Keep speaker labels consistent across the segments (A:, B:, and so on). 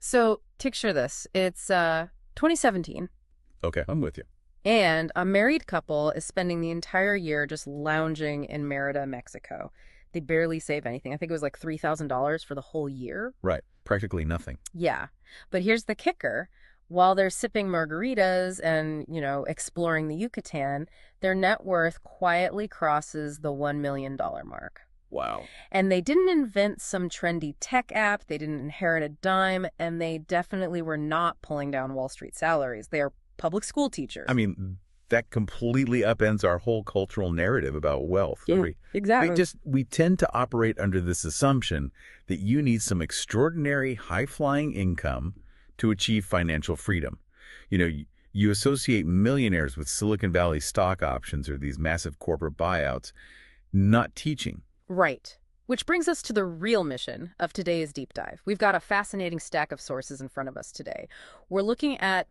A: So picture this. It's 2017,
B: Okay, I'm with you.
A: and a married couple is spending the entire year just lounging in Merida, Mexico. They barely save anything. I think it was like $3,000 for the whole year.
B: Right. Practically nothing.
A: Yeah. But here's the kicker. While they're sipping margaritas and, exploring the Yucatan, their net worth quietly crosses the $1 million mark.
B: Wow.
A: And they didn't invent some trendy tech app, they didn't inherit a dime, and they definitely were not pulling down Wall Street salaries. They are public school teachers.
B: I mean, that completely upends our whole cultural narrative about wealth.
A: Yeah,
B: We
A: exactly.
B: we tend to operate under this assumption that you need some extraordinary high-flying income to achieve financial freedom. You associate millionaires with Silicon Valley stock options or these massive corporate buyouts, not teaching.
A: Right. Which brings us to the real mission of today's deep dive. We've got a fascinating stack of sources in front of us today. We're looking at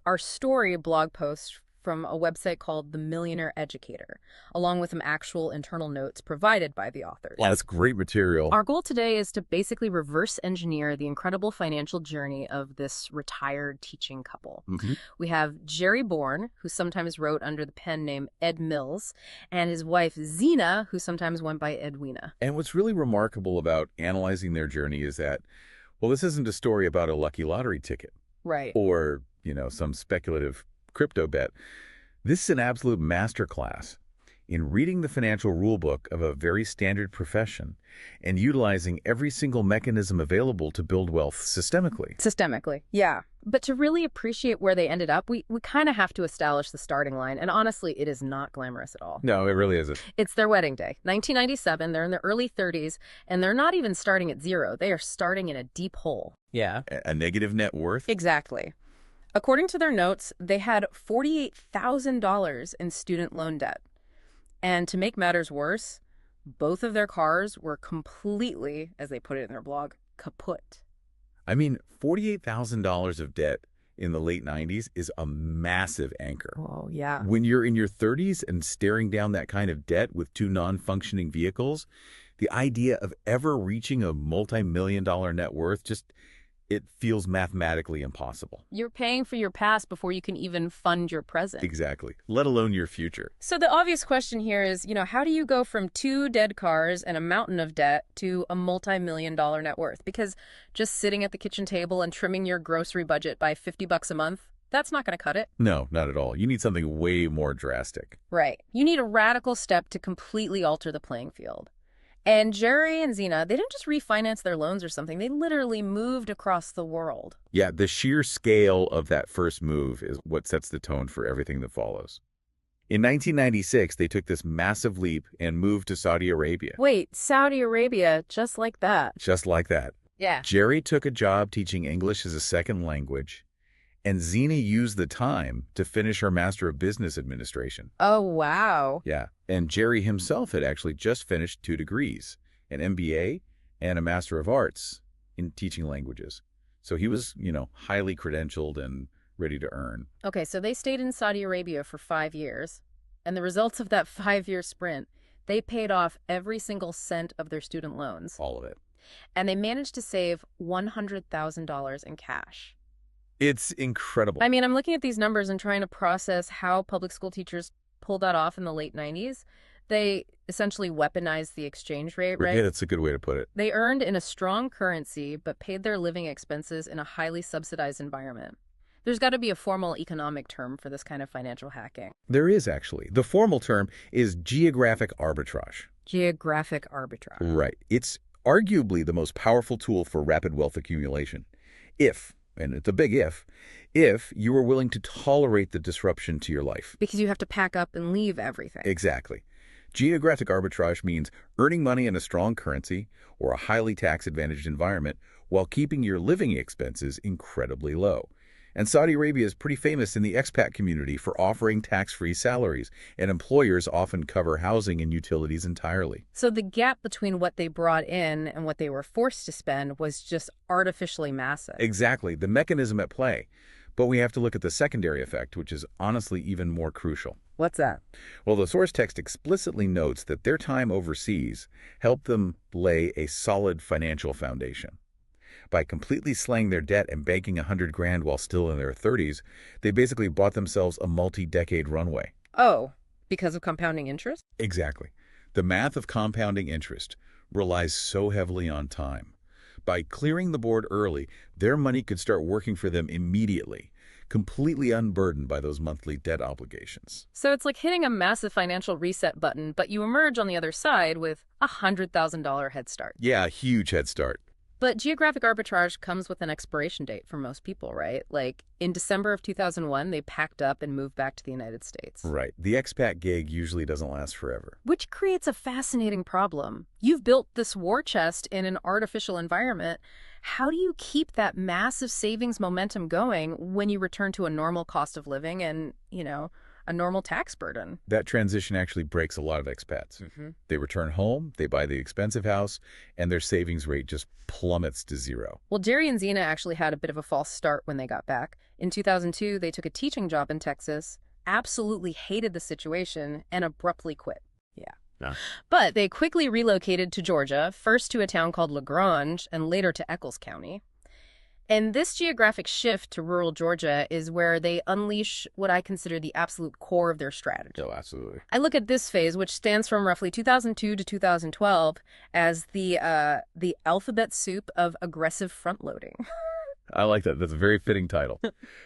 A: our story blog post from a website called The Millionaire Educator, along with some actual internal notes provided by the authors.
B: Wow, that's great material.
A: Our goal today is to basically reverse engineer the incredible financial journey of this retired teaching couple. We have Jerry Bourne, who sometimes wrote under the pen name Ed Mills, and his wife Zena, who sometimes went by Edwina.
B: And what's really remarkable about analyzing their journey is that, well, this isn't a story about a lucky lottery ticket
A: Right.
B: or, some speculative crypto bet. This is an absolute masterclass in reading the financial rulebook of a very standard profession and utilizing every single mechanism available to build wealth systemically.
A: Systemically, yeah. But to really appreciate where they ended up, we kind of have to establish the starting line. And honestly, it is not glamorous at all.
B: No, it really isn't.
A: It's their wedding day, 1997. They're in their early 30s, and they're not even starting at zero. They are starting in a deep hole.
C: Yeah.
B: A negative net worth?
A: Exactly. According to their notes, they had $48,000 in student loan debt. And to make matters worse, both of their cars were completely, as they put it in their blog, kaput.
B: I mean, $48,000 of debt in the late 90s is a massive anchor.
A: Oh, yeah.
B: When you're in your 30s and staring down that kind of debt with two non-functioning vehicles, the idea of ever reaching a multi-million-dollar net worth it feels mathematically impossible.
A: You're paying for your past before you can even fund your present.
B: Exactly. Let alone your future.
A: So the obvious question here is, how do you go from two dead cars and a mountain of debt to a multi-million-dollar net worth? Because just sitting at the kitchen table and trimming your grocery budget by $50 a month, that's not going to cut it.
B: No, not at all. You need something way more drastic.
A: Right. You need a radical step to completely alter the playing field. And Jerry and Zena, they didn't just refinance their loans or something. They literally moved across the world.
B: Yeah, the sheer scale of that first move is what sets the tone for everything that follows. In 1996, they took this massive leap and moved to Saudi Arabia.
A: Wait, Saudi Arabia, just like that?
B: Just like that.
A: Yeah.
B: Jerry took a job teaching English as a second language, and Zena used the time to finish her Master of Business Administration.
A: Oh, wow.
B: Yeah, and Jerry himself had actually just finished 2 degrees, an MBA and a Master of Arts in teaching languages. So he was, highly credentialed and ready to earn.
A: Okay, so they stayed in Saudi Arabia for 5 years, and the results of that 5-year sprint, they paid off every single cent of their student loans.
B: All of it.
A: And they managed to save $100,000 in cash.
B: It's incredible.
A: I mean, I'm looking at these numbers and trying to process how public school teachers pulled that off in the late 90s. They essentially weaponized the exchange rate, right?
B: Yeah, that's a good way to put it.
A: They earned in a strong currency, but paid their living expenses in a highly subsidized environment. There's got to be a formal economic term for this kind of financial hacking.
B: There is, actually. The formal term is geographic arbitrage.
A: Geographic arbitrage.
B: Right. It's arguably the most powerful tool for rapid wealth accumulation. If, and it's a big if you are willing to tolerate the disruption to your life.
A: Because you have to pack up and leave everything.
B: Exactly. Geographic arbitrage means earning money in a strong currency or a highly tax-advantaged environment while keeping your living expenses incredibly low. And Saudi Arabia is pretty famous in the expat community for offering tax-free salaries, and employers often cover housing and utilities entirely.
A: So the gap between what they brought in and what they were forced to spend was just artificially massive.
B: Exactly, the mechanism at play. But we have to look at the secondary effect, which is honestly even more crucial.
A: What's that?
B: Well, the source text explicitly notes that their time overseas helped them lay a solid financial foundation. By completely slaying their debt and banking 100 grand while still in their 30s, they basically bought themselves a multi-decade runway.
A: Oh, because of compounding interest?
B: Exactly. The math of compounding interest relies so heavily on time. By clearing the board early, their money could start working for them immediately, completely unburdened by those monthly debt obligations.
A: So it's like hitting a massive financial reset button, but you emerge on the other side with a $100,000 head start.
B: Yeah, a huge head start.
A: But geographic arbitrage comes with an expiration date for most people, right? Like in December of 2001, they packed up and moved back to the United States.
B: Right. The expat gig usually doesn't last forever.
A: Which creates a fascinating problem. You've built this war chest in an artificial environment. How do you keep that massive savings momentum going when you return to a normal cost of living and, a normal tax burden?
B: That transition actually breaks a lot of expats. They return home, they buy the expensive house, and their savings rate just plummets to zero.
A: Well, Jerry and Zena actually had a bit of a false start when they got back. In 2002, they took a teaching job in Texas, absolutely hated the situation, and abruptly quit. Yeah.
B: No.
A: But they quickly relocated to Georgia, first to a town called LaGrange and later to Eccles County. And this geographic shift to rural Georgia is where they unleash what I consider the absolute core of their strategy.
B: Oh, absolutely.
A: I look at this phase, which stands from roughly 2002 to 2012, as the alphabet soup of aggressive front-loading.
B: I like that. That's a very fitting title.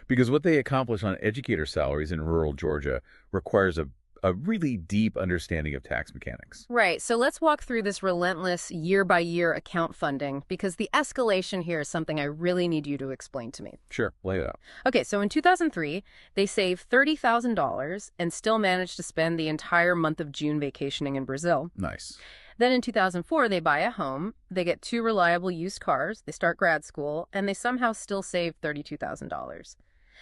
B: Because what they accomplish on educator salaries in rural Georgia requires a really deep understanding of tax mechanics.
A: Right. So let's walk through this relentless year-by-year account funding, because the escalation here is something I really need you to explain to me.
B: Sure. Lay it out.
A: Okay, so in 2003, they save $30,000 and still manage to spend the entire month of June vacationing in Brazil.
B: Nice.
A: Then in 2004, they buy a home, they get 2 reliable used cars, they start grad school, and they somehow still save $32,000.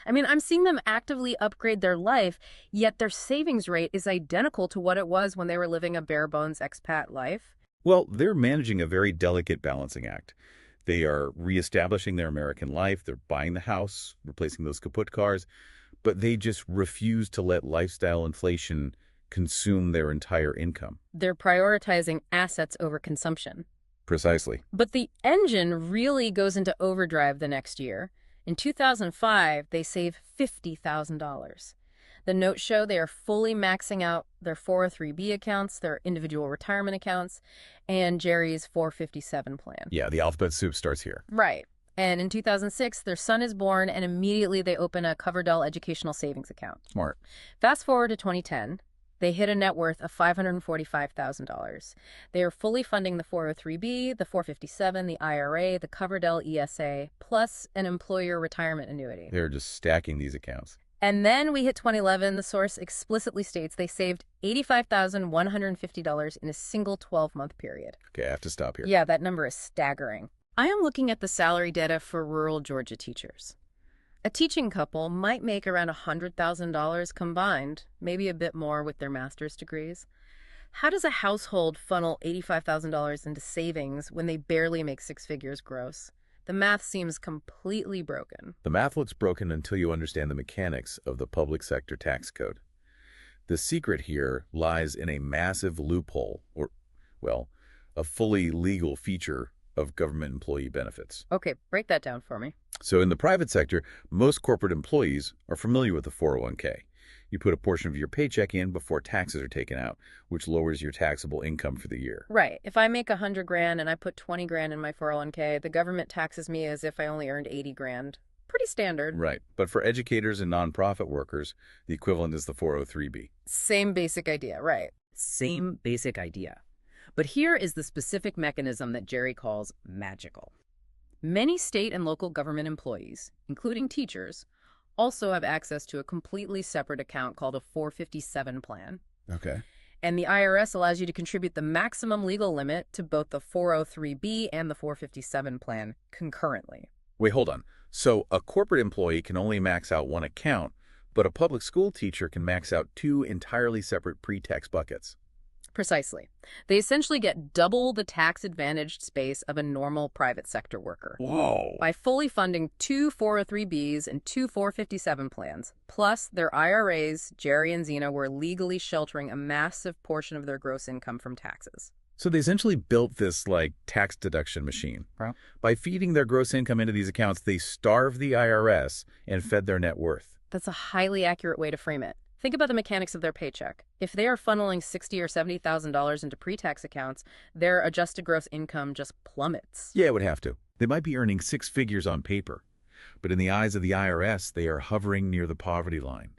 A: I mean, I'm seeing them actively upgrade their life, yet their savings rate is identical to what it was when they were living a bare-bones expat life.
B: Well, they're managing a very delicate balancing act. They are reestablishing their American life, they're buying the house, replacing those kaput cars, but they just refuse to let lifestyle inflation consume their entire income.
A: They're prioritizing assets over consumption.
B: Precisely.
A: But the engine really goes into overdrive the next year. In 2005, they save $50,000. The notes show they are fully maxing out their 403B accounts, their individual retirement accounts, and Jerry's 457 plan.
B: Yeah, the alphabet soup starts here.
A: Right. And in 2006, their son is born, and immediately they open a Coverdell educational savings account.
B: Smart.
A: Fast forward to 2010. They hit a net worth of $545,000. They are fully funding the 403B, the 457, the IRA, the Coverdell ESA, plus an employer retirement annuity.
B: They're just stacking these accounts.
A: And then we hit 2011. The source explicitly states they saved $85,150 in a single 12-month period.
B: Okay, I have to stop here.
A: Yeah, that number is staggering. I am looking at the salary data for rural Georgia teachers. A teaching couple might make around $100,000 combined, maybe a bit more with their master's degrees. How does a household funnel $85,000 into savings when they barely make 6 figures gross? The math seems completely broken.
B: The math looks broken until you understand the mechanics of the public sector tax code. The secret here lies in a massive loophole, or, well, a fully legal feature of government employee benefits.
A: Okay, break that down for me.
B: So in the private sector, most corporate employees are familiar with the 401k. You put a portion of your paycheck in before taxes are taken out, which lowers your taxable income for the year.
A: Right. If I make $100,000 and I put $20,000 in my 401k, the government taxes me as if I only earned $80,000. Pretty standard.
B: Right. But for educators and nonprofit workers, the equivalent is the 403b.
A: Same basic idea, right?
C: Same basic idea. But here is the specific mechanism that Jerry calls magical.
A: Many state and local government employees, including teachers, also have access to a completely separate account called a 457 plan.
B: Okay.
A: And the IRS allows you to contribute the maximum legal limit to both the 403B and the 457 plan concurrently.
B: Wait, hold on. So a corporate employee can only max out one account, but a public school teacher can max out 2 entirely separate pre-tax buckets.
A: Precisely. They essentially get double the tax-advantaged space of a normal private sector worker.
B: Whoa.
A: By fully funding 2 403Bs and 2 457 plans, plus their IRAs, Jerry and Zena were legally sheltering a massive portion of their gross income from taxes.
B: So they essentially built this like tax deduction machine.
A: Right.
B: By feeding their gross income into these accounts, they starved the IRS and fed their net worth.
A: That's a highly accurate way to frame it. Think about the mechanics of their paycheck. If they are funneling $60,000 or $70,000 into pre-tax accounts, their adjusted gross income just plummets.
B: Yeah, it would have to. They might be earning six figures on paper, but in the eyes of the IRS, they are hovering near the poverty line.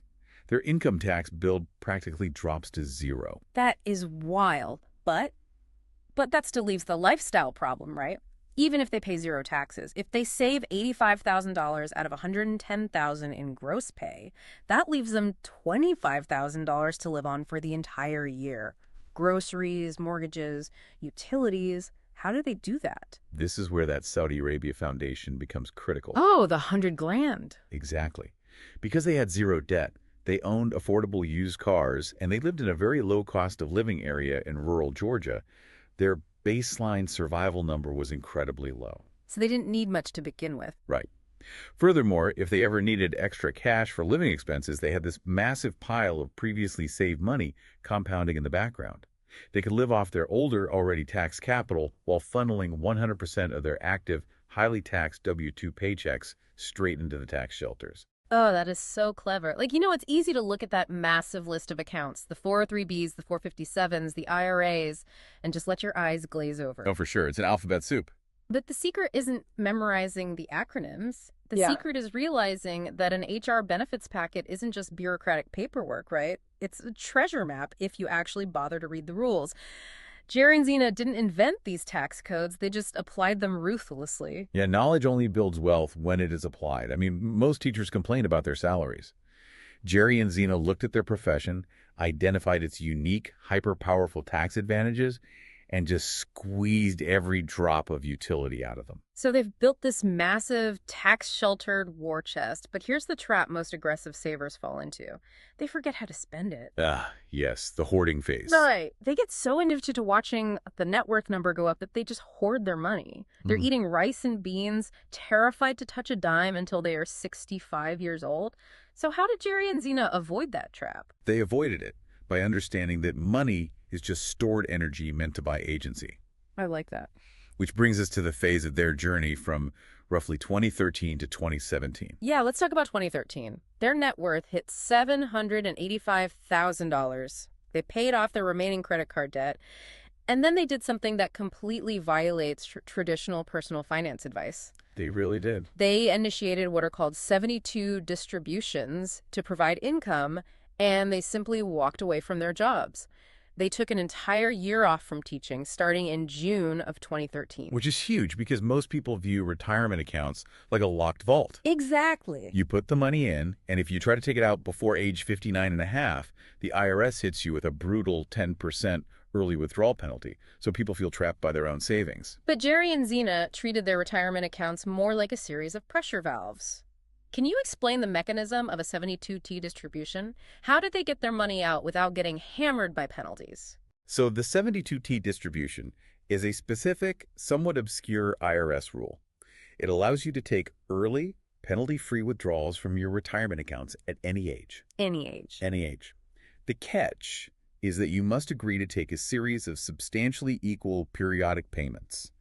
B: Their income tax bill practically drops to zero.
A: That is wild, but that still leaves the lifestyle problem, right? Even if they pay zero taxes, if they save $85,000 out of $110,000 in gross pay, that leaves them $25,000 to live on for the entire year. Groceries, mortgages, utilities. How do they do that?
B: This is where that Saudi Arabia Foundation becomes critical.
A: Oh, the $100,000.
B: Exactly. Because they had zero debt, they owned affordable used cars, and they lived in a very low cost of living area in rural Georgia. Their baseline survival number was incredibly low.
A: So they didn't need much to begin with.
B: Right. Furthermore, if they ever needed extra cash for living expenses, they had this massive pile of previously saved money compounding in the background. They could live off their older, already taxed capital while funneling 100% of their active, highly taxed W-2 paychecks straight into the tax shelters.
A: Oh, that is so clever. Like, it's easy to look at that massive list of accounts, the 403Bs, the 457s, the IRAs, and just let your eyes glaze over.
B: Oh, for sure. It's an alphabet soup.
A: But the secret isn't memorizing the acronyms. The
C: Yeah.
A: secret is realizing that an HR benefits packet isn't just bureaucratic paperwork, right? It's a treasure map if you actually bother to read the rules. Jerry and Zena didn't invent these tax codes. They just applied them ruthlessly.
B: Yeah, knowledge only builds wealth when it is applied. I mean, most teachers complain about their salaries. Jerry and Zena looked at their profession, identified its unique, hyper-powerful tax advantages, and just squeezed every drop of utility out of them.
A: So they've built this massive tax-sheltered war chest. But here's the trap most aggressive savers fall into. They forget how to spend it.
B: Ah, yes, the hoarding phase.
A: Right. They get so addicted to watching the net worth number go up that they just hoard their money. They're eating rice and beans, terrified to touch a dime until they are 65 years old. So how did Jerry and Zena avoid that trap?
B: They avoided it by understanding that money is just stored energy meant to buy agency.
A: I like that.
B: Which brings us to the phase of their journey from roughly 2013 to 2017.
A: Yeah, let's talk about 2013. Their net worth hit $785,000. They paid off their remaining credit card debt, and then they did something that completely violates traditional personal finance advice.
B: They really did.
A: They initiated what are called 72 distributions to provide income, and they simply walked away from their jobs. They took an entire year off from teaching, starting in June of 2013.
B: Which is huge because most people view retirement accounts like a locked vault.
A: Exactly.
B: You put the money in, and if you try to take it out before age 59 and a half, the IRS hits you with a brutal 10% early withdrawal penalty. So people feel trapped by their own savings.
A: But Jerry and Zena treated their retirement accounts more like a series of pressure valves. Can you explain the mechanism of a 72T distribution? How did they get their money out without getting hammered by penalties?
B: So the 72T distribution is a specific, somewhat obscure IRS rule. It allows you to take early, penalty-free withdrawals from your retirement accounts at any age.
A: Any age.
B: Any age. The catch is that you must agree to take a series of substantially equal periodic payments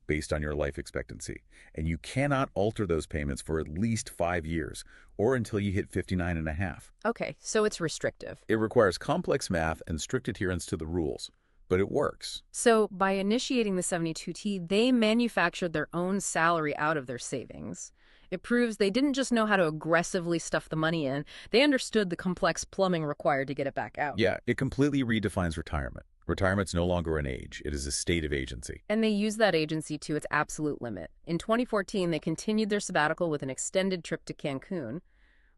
B: based on your life expectancy, and you cannot alter those payments for at least 5 years or until you hit 59 and a half.
A: Okay, so it's restrictive.
B: It requires complex math and strict adherence to the rules, but it works.
A: So by initiating the 72T, they manufactured their own salary out of their savings. It proves they didn't just know how to aggressively stuff the money in, they understood the complex plumbing required to get it back out.
B: Yeah, it completely redefines retirement. Retirement's no longer an age. It is a state of agency.
A: And they used that agency to its absolute limit. In 2014, they continued their sabbatical with an extended trip to Cancun.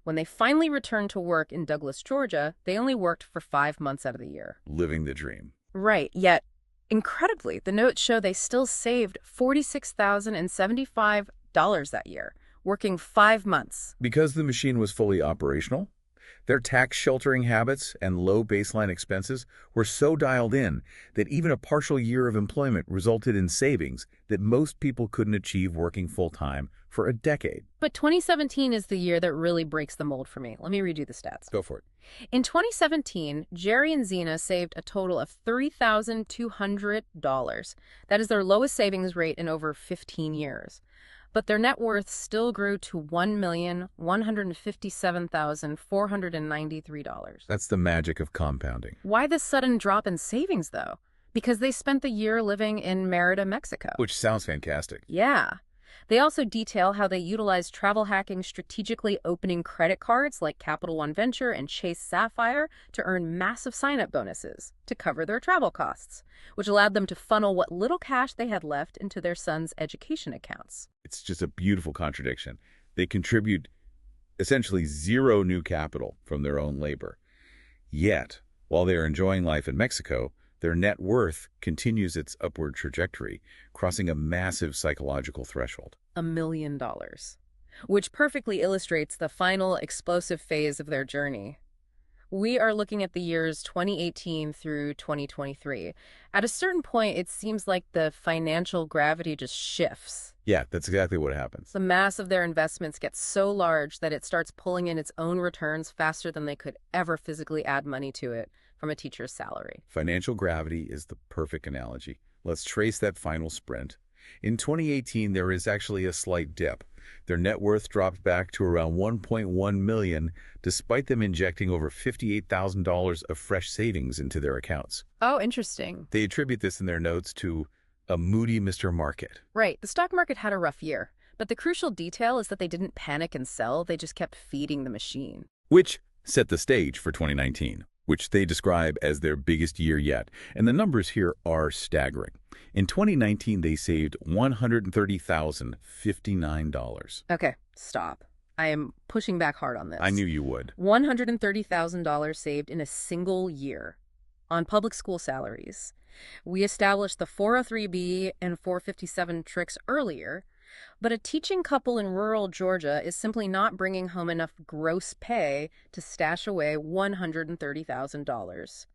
A: When they finally returned to work in Douglas, Georgia, they only worked for 5 months out of the year.
B: Living the dream.
A: Right, yet, incredibly, the notes show they still saved $46,075 that year, working 5 months.
B: Because the machine was fully operational, their tax sheltering habits and low baseline expenses were so dialed in that even a partial year of employment resulted in savings that most people couldn't achieve working full-time for a decade.
A: But 2017 is the year that really breaks the mold for me. Let me read you the stats.
B: Go for it.
A: In 2017, Jerry and Zena saved a total of $3,200. That is their lowest savings rate in over 15 years. But their net worth still grew to $1,157,493.
B: That's the magic of compounding.
A: Why this sudden drop in savings, though? Because they spent the year living in Merida, Mexico.
B: Which sounds fantastic.
A: Yeah. They also detail how they utilized travel hacking, strategically opening credit cards like Capital One Venture and Chase Sapphire to earn massive sign-up bonuses to cover their travel costs, which allowed them to funnel what little cash they had left into their son's education accounts.
B: It's just a beautiful contradiction. They contribute essentially zero new capital from their own labor. Yet, while they are enjoying life in Mexico, their net worth continues its upward trajectory, crossing a massive psychological threshold.
A: $1 million, which perfectly illustrates the final explosive phase of their journey. We are looking at the years 2018 through 2023. At a certain point, it seems like the financial gravity just shifts.
B: Yeah, that's exactly what happens.
A: The mass of their investments gets so large that it starts pulling in its own returns faster than they could ever physically add money to it from a teacher's salary.
B: Financial gravity is the perfect analogy. Let's trace that final sprint. In 2018, there is actually a slight dip. Their net worth dropped back to around $1.1 million, despite them injecting over $58,000 of fresh savings into their accounts.
A: Oh, interesting.
B: They attribute this in their notes to a moody Mr. Market.
A: Right. The stock market had a rough year, but the crucial detail is that they didn't panic and sell. They just kept feeding the machine.
B: Which set the stage for 2019, which they describe as their biggest year yet. And the numbers here are staggering. In 2019, they saved $130,059.
A: Okay, stop. I am pushing back hard on this.
B: I knew you would.
A: $130,000 saved in a single year on public school salaries. We established the 403B and 457 tricks earlier, but a teaching couple in rural Georgia is simply not bringing home enough gross pay to stash away $130,000.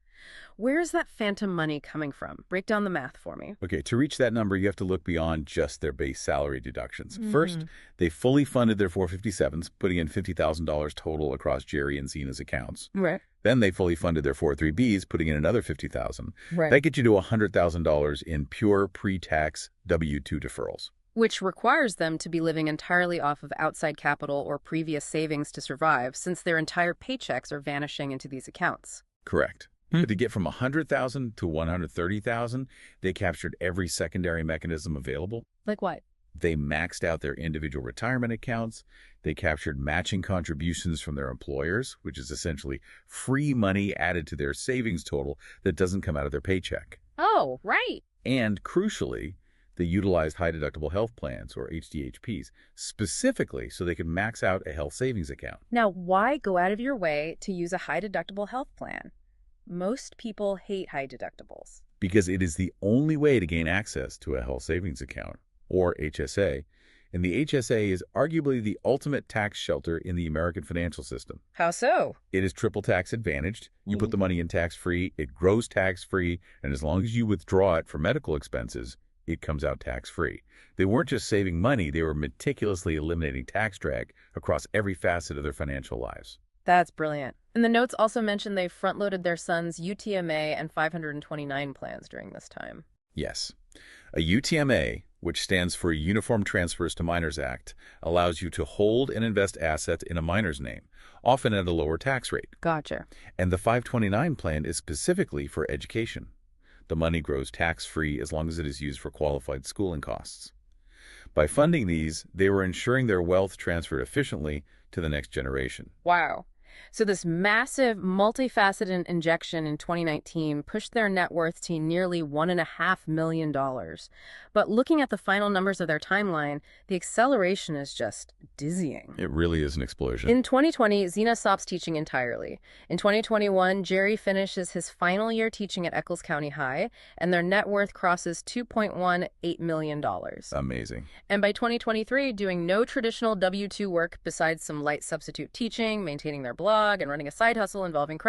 A: Where is that phantom money coming from? Break down the math for me.
B: Okay, to reach that number, you have to look beyond just their base salary deductions. First, they fully funded their 457s, putting in $50,000 total across Jerry and Zena's accounts.
A: Right.
B: Then they fully funded their 403Bs, putting in another $50,000.
A: Right.
B: That gets you to $100,000 in pure pre-tax W-2 deferrals.
A: Which requires them to be living entirely off of outside capital or previous savings to survive, since their entire paychecks are vanishing into these accounts.
B: Correct. But to get from $100,000 to $130,000, they captured every secondary mechanism available.
A: Like what?
B: They maxed out their individual retirement accounts. They captured matching contributions from their employers, which is essentially free money added to their savings total that doesn't come out of their paycheck.
A: Oh, right.
B: And crucially, they utilized high-deductible health plans, or HDHPs, specifically so they could max out a health savings account.
A: Now, why go out of your way to use a high-deductible health plan? Most people hate high deductibles.
B: Because it is the only way to gain access to a health savings account, or HSA, and the HSA is arguably the ultimate tax shelter in the American financial system.
A: How so?
B: It is triple tax advantaged. You put the money in tax-free, it grows tax-free, and as long as you withdraw it for medical expenses, it comes out tax-free. They weren't just saving money, they were meticulously eliminating tax drag across every facet of their financial lives.
A: That's brilliant. And the notes also mention they front-loaded their son's UTMA and 529 plans during this time.
B: Yes. A UTMA, which stands for Uniform Transfers to Minors Act, allows you to hold and invest assets in a minor's name, often at a lower tax rate.
A: Gotcha.
B: And the 529 plan is specifically for education. The money grows tax-free as long as it is used for qualified schooling costs. By funding these, they were ensuring their wealth transferred efficiently to the next generation.
A: Wow. So this massive, multifaceted injection in 2019 pushed their net worth to nearly $1.5 million. But looking at the final numbers of their timeline, the acceleration is just dizzying.
B: It really is an explosion.
A: In 2020, Zena stops teaching entirely. In 2021, Jerry finishes his final year teaching at Eccles County High, and their net worth crosses $2.18 million.
B: Amazing.
A: And by 2023, doing no traditional W-2 work besides some light substitute teaching, maintaining their blog, and running a side hustle involving credit